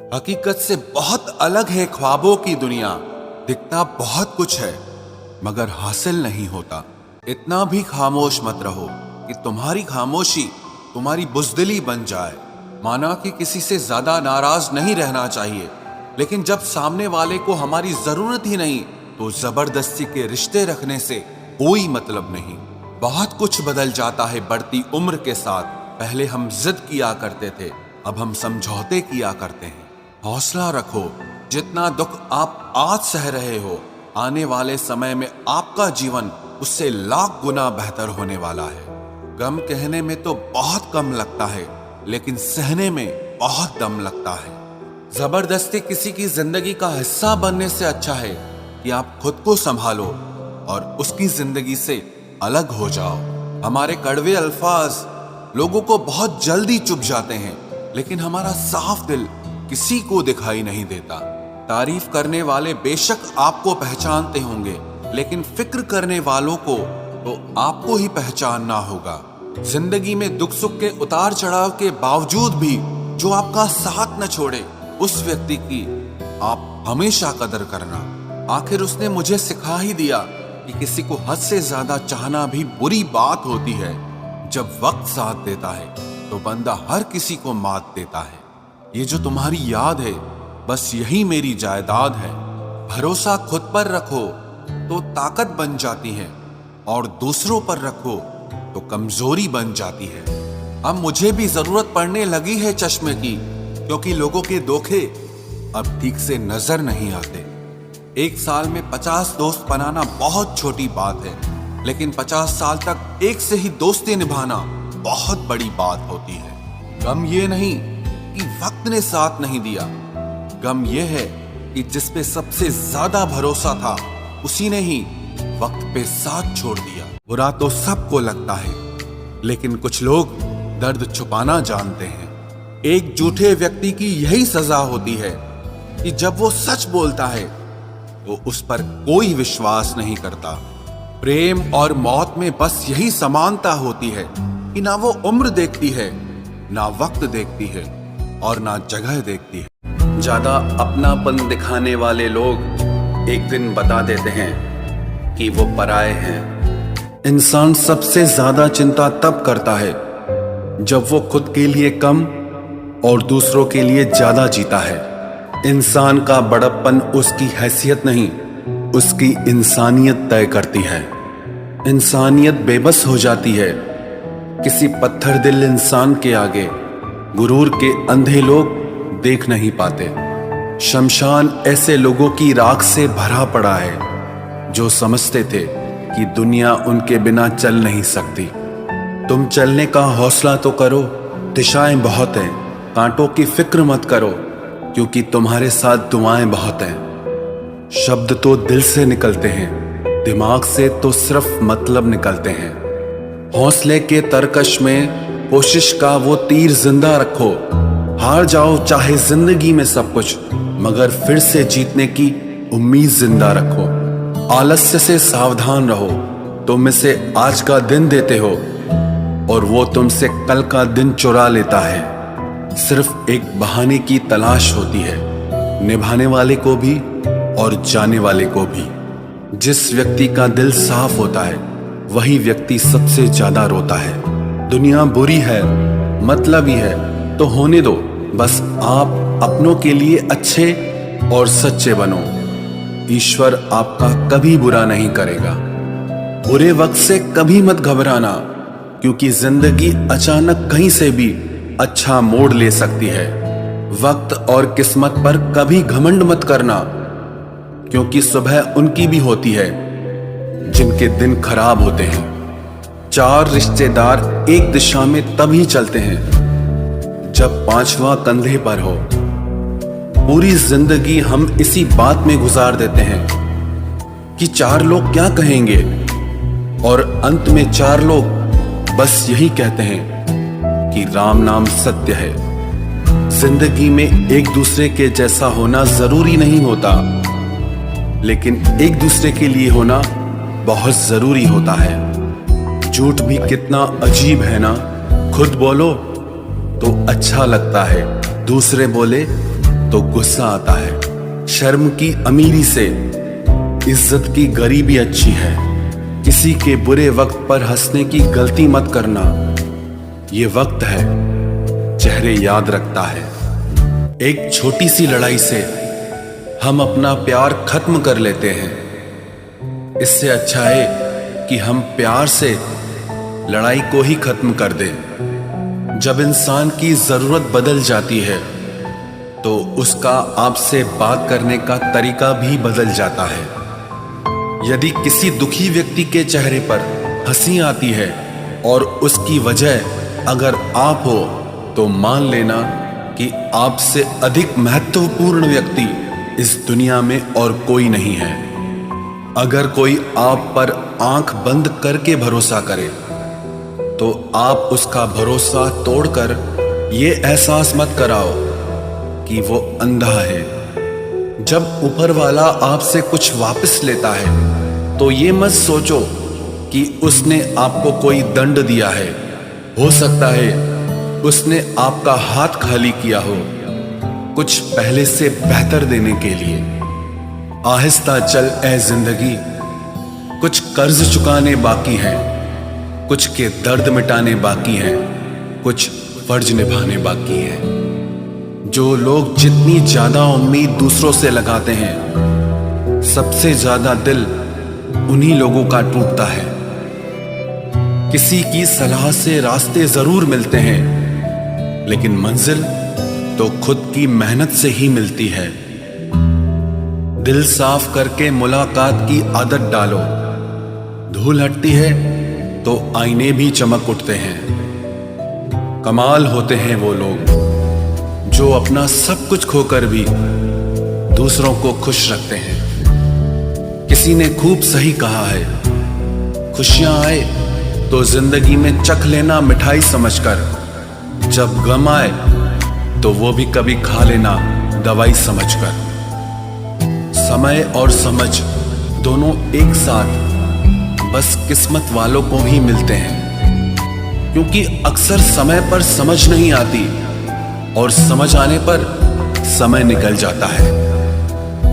हकीकत से बहुत अलग है ख्वाबों की दुनिया। दिखता बहुत कुछ है मगर हासिल नहीं होता। इतना भी खामोश मत रहो कि तुम्हारी खामोशी तुम्हारी बुज़दिली बन जाए। माना कि किसी से ज्यादा नाराज नहीं रहना चाहिए, लेकिन जब सामने वाले को हमारी जरूरत ही नहीं तो जबरदस्ती के रिश्ते रखने से कोई मतलब नहीं। बहुत कुछ बदल जाता है बढ़ती उम्र के साथ। पहले हम जिद किया करते थे, अब हम समझौते किया करते हैं। हौसला रखो, जितना दुख आप आज सह रहे हो, आने वाले समय में आपका जीवन उससे लाख गुना बेहतर होने वाला है। गम कहने में तो बहुत कम लगता है, लेकिन सहने में बहुत दम लगता है। जबरदस्ती किसी की जिंदगी का हिस्सा बनने से अच्छा है कि आप खुद को संभालो और उसकी जिंदगी से अलग हो जाओ। हमारे कड़वे अल्फाज लोगों को बहुत जल्दी चुभ जाते हैं, लेकिन हमारा साफ दिल किसी को दिखाई नहीं देता। तारीफ करने वाले बेशक आपको पहचानते होंगे, लेकिन फिक्र करने वालों को तो आपको ही पहचानना होगा। जिंदगी में दुख सुख के उतार चढ़ाव के बावजूद भी जो आपका साथ न छोड़े, उस व्यक्ति की आप हमेशा कदर करना। आखिर उसने मुझे सिखा ही दिया कि किसी को हद से ज्यादा चाहना भी बुरी बात होती है। जब वक्त साथ देता है तो बंदा हर किसी को मात देता है। ये जो तुम्हारी याद है, बस यही मेरी जायदाद है। भरोसा खुद पर रखो तो ताकत बन जाती है, और दूसरों पर रखो तो कमजोरी बन जाती है। अब मुझे भी जरूरत पड़ने लगी है चश्मे की, क्योंकि लोगों के धोखे अब ठीक से नजर नहीं आते। एक साल में 50 दोस्त बनाना बहुत छोटी बात है, लेकिन 50 साल तक एक से ही दोस्ती निभाना बहुत बड़ी बात होती है। गम ये नहीं कि वक्त ने साथ नहीं दिया, गम ये है कि जिस पे सबसे ज्यादा भरोसा था उसी ने ही वक्त पे साथ छोड़ दिया। बुरा तो सबको लगता है, लेकिन कुछ लोग दर्द छुपाना जानते हैं। एक झूठे व्यक्ति की यही सजा होती है कि जब वो सच बोलता है तो उस पर कोई विश्वास नहीं करता। प्रेम और मौत में बस यही समानता होती है कि ना वो उम्र देखती है, ना वक्त देखती है, और ना जगह देखती है। ज्यादा अपनापन दिखाने वाले लोग एक दिन बता देते हैं कि वो पराये हैं। इंसान सबसे ज्यादा चिंता तब करता है जब वो खुद के लिए कम और दूसरों के लिए ज्यादा जीता है। इंसान का बड़प्पन उसकी हैसियत नहीं, उसकी इंसानियत तय करती है। इंसानियत बेबस हो जाती है किसी पत्थर दिल इंसान के आगे। गुरूर के अंधे लोग देख नहीं पाते। शमशान ऐसे लोगों की राख से भरा पड़ा है जो समझते थे कि दुनिया उनके बिना चल नहीं सकती। तुम चलने का हौसला तो करो, दिशाएं बहुत हैं। कांटों की फिक्र मत करो, क्योंकि तुम्हारे साथ दुआएं बहुत हैं। शब्द तो दिल से निकलते हैं, दिमाग से तो सिर्फ मतलब निकलते हैं। हौसले के तरकश में कोशिश का वो तीर जिंदा रखो। हार जाओ चाहे जिंदगी में सब कुछ, मगर फिर से जीतने की उम्मीद जिंदा रखो। आलस्य से सावधान रहो। तुम इसे आज का दिन देते हो और वो तुमसे कल का दिन चुरा लेता है। सिर्फ एक बहाने की तलाश होती है, निभाने वाले को भी और जाने वाले को भी। जिस व्यक्ति का दिल साफ होता है वही व्यक्ति सबसे ज्यादा रोता है। दुनिया बुरी है, मतलबी है, तो होने दो। बस आप अपनों के लिए अच्छे और सच्चे बनो। ईश्वर आपका कभी बुरा नहीं करेगा। बुरे वक्त से कभी मत घबराना, क्योंकि जिंदगी अचानक कहीं से भी अच्छा मोड़ ले सकती है। वक्त और किस्मत पर कभी घमंड मत करना, क्योंकि सुबह उनकी भी होती है जिनके दिन खराब होते हैं। 4 रिश्तेदार एक दिशा में तभी चलते हैं जब 5वां कंधे पर हो। पूरी जिंदगी हम इसी बात में गुजार देते हैं कि 4 लोग क्या कहेंगे, और अंत में 4 लोग बस यही कहते हैं कि राम नाम सत्य है। जिंदगी में एक दूसरे के जैसा होना जरूरी नहीं होता, लेकिन एक दूसरे के लिए होना बहुत जरूरी होता है। झूठ भी कितना अजीब है ना। खुद बोलो तो अच्छा लगता है, दूसरे बोले तो गुस्सा आता है। शर्म की अमीरी से इज्जत की गरीबी अच्छी है। किसी के बुरे वक्त पर हंसने की गलती मत करना। ये वक्त है, चेहरे याद रखता है। एक छोटी सी लड़ाई से हम अपना प्यार खत्म कर लेते हैं। इससे अच्छा है कि हम प्यार से लड़ाई को ही खत्म कर दें। जब इंसान की जरूरत बदल जाती है तो उसका आपसे बात करने का तरीका भी बदल जाता है। यदि किसी दुखी व्यक्ति के चेहरे पर हंसी आती है और उसकी वजह अगर आप हो, तो मान लेना कि आपसे अधिक महत्वपूर्ण व्यक्ति इस दुनिया में और कोई नहीं है। अगर कोई आप पर आंख बंद करके भरोसा करे तो आप उसका भरोसा तोड़कर ये एहसास मत कराओ कि वो अंधा है। जब ऊपर वाला आपसे कुछ वापस लेता है तो ये मत सोचो कि उसने आपको कोई दंड दिया है। हो सकता है उसने आपका हाथ खाली किया हो, कुछ पहले से बेहतर देने के लिए। आहिस्ता चल ए जिंदगी, कुछ कर्ज चुकाने बाकी हैं, कुछ के दर्द मिटाने बाकी हैं, कुछ फर्ज निभाने बाकी हैं। जो लोग जितनी ज्यादा उम्मीद दूसरों से लगाते हैं, सबसे ज्यादा दिल उन्हीं लोगों का टूटता है। किसी की सलाह से रास्ते जरूर मिलते हैं, लेकिन मंजिल तो खुद की मेहनत से ही मिलती है। दिल साफ करके मुलाकात की आदत डालो। धूल हटती है तो आईने भी चमक उठते हैं। कमाल होते हैं वो लोग जो अपना सब कुछ खोकर भी दूसरों को खुश रखते हैं। किसी ने खूब सही कहा है, खुशियां आए तो जिंदगी में चख लेना मिठाई समझकर, जब गम आए तो वो भी कभी खा लेना दवाई समझकर। समय और समझ दोनों एक साथ बस किस्मत वालों को ही मिलते हैं, क्योंकि अक्सर समय पर समझ नहीं आती और समझ आने पर समय निकल जाता है।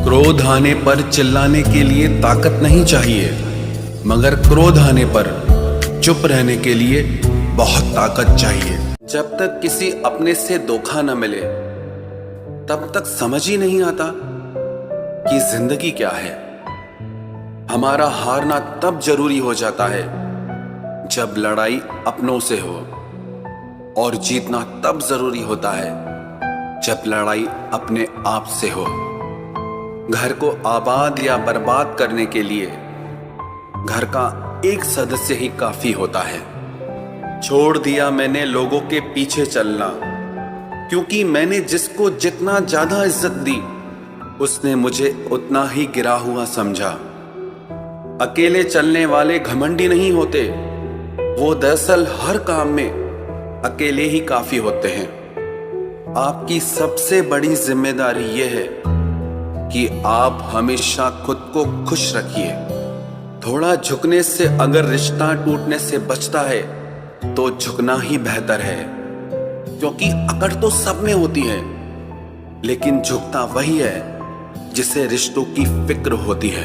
क्रोध आने पर चिल्लाने के लिए ताकत नहीं चाहिए, मगर क्रोध आने पर चुप रहने के लिए बहुत ताकत चाहिए। जब तक किसी अपने से धोखा न मिले तब तक समझ ही नहीं आता कि जिंदगी क्या है। हमारा हारना तब जरूरी हो जाता है जब लड़ाई अपनों से हो, और जीतना तब जरूरी होता है जब लड़ाई अपने आप से हो। घर को आबाद या बर्बाद करने के लिए घर का एक सदस्य ही काफी होता है। छोड़ दिया मैंने लोगों के पीछे चलना, क्योंकि मैंने जिसको जितना ज्यादा इज्जत दी उसने मुझे उतना ही गिरा हुआ समझा। अकेले चलने वाले घमंडी नहीं होते, वो दरअसल हर काम में अकेले ही काफी होते हैं। आपकी सबसे बड़ी जिम्मेदारी यह है कि आप हमेशा खुद को खुश रखिए। थोड़ा झुकने से अगर रिश्ता टूटने से बचता है तो झुकना ही बेहतर है, क्योंकि अकड़ तो सब में होती है, लेकिन झुकता वही है जिसे रिश्तों की फिक्र होती है।